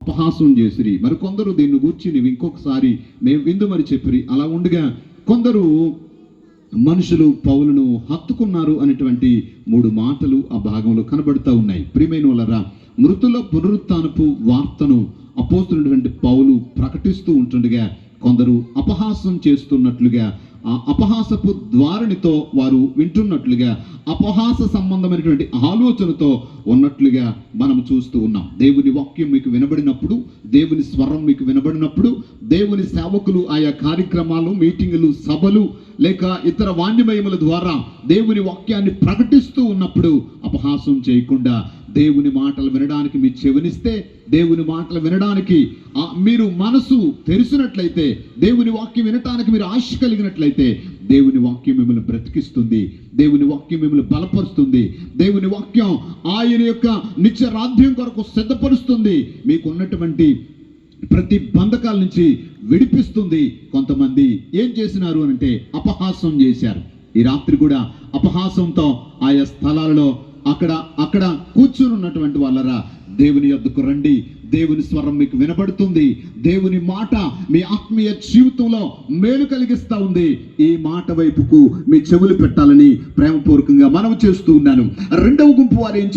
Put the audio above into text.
అపహాసం చేసిరి. మరి కొందరు దీన్ని గూర్చి నీవు ఇంకొకసారి మేము విందుమని చెప్పిరి. అలా ఉండగా కొందరు మనుషులు పౌలును హత్తుకున్నారు అనేటువంటి 3 మాటలు ఆ భాగంలో కనబడుతూ ఉన్నాయి. ప్రియమైన వాళ్ళరా, మృతుల పునరుత్థానపు వార్తను అపోస్తులైనటువంటి పౌలు ప్రకటిస్తూ ఉంటుండగా కొందరు అపహాసం చేస్తున్నట్లుగా, ఆ అపహాసపు ద్వారణితో వారు వింటున్నట్లుగా, అపహాస సంబంధమైనటువంటి ఆలోచనతో ఉన్నట్లుగా మనం చూస్తూ ఉన్నాం. దేవుని వాక్యం మీకు వినబడినప్పుడు, దేవుని స్వరం మీకు వినబడినప్పుడు, దేవుని సేవకులు ఆయా కార్యక్రమాలు, మీటింగులు, సభలు లేక ఇతర వాణ్యమయముల ద్వారా దేవుని వాక్యాన్ని ప్రకటిస్తూ ఉన్నప్పుడు అపహాసం చేయకుండా దేవుని మాటలు వినడానికి మీ చెవినిస్తే, దేవుని మాటలు వినడానికి మీరు మనసు తెరిచినట్లయితే, దేవుని వాక్యం వినటానికి మీరు ఆశ కలిగినట్లయితే దేవుని వాక్యం మిమ్మల్ని బ్రతికిస్తుంది, దేవుని వాక్యం మిమ్మల్ని బలపరుస్తుంది, దేవుని వాక్యం ఆయన యొక్క నిత్య రాజ్యం కొరకు సిద్ధపరుస్తుంది, మీకు ఉన్నటువంటి ప్రతి బంధకాల నుంచి విడిపిస్తుంది. కొంతమంది ఏం చేసినారు అంటే అపహాసం చేశారు. ఈ రాత్రి కూడా అపహాసంతో ఆయా స్థలాలలో అక్కడ కూర్చుని ఉన్నటువంటి వాళ్ళరా, దేవుని యొద్దకు రండి. దేవుని స్వరం మీకు వినబడుతుంది. దేవుని మాట మీ ఆత్మీయ జీవితంలో మేలు కలిగిస్తా ఉంది. ఈ మాట వైపుకు మీ చెవులు పెట్టాలని ప్రేమపూర్వకంగా మనవి చేస్తూ ఉన్నాను. రెండవ గుంపు వారు ఏం చేస్తారు?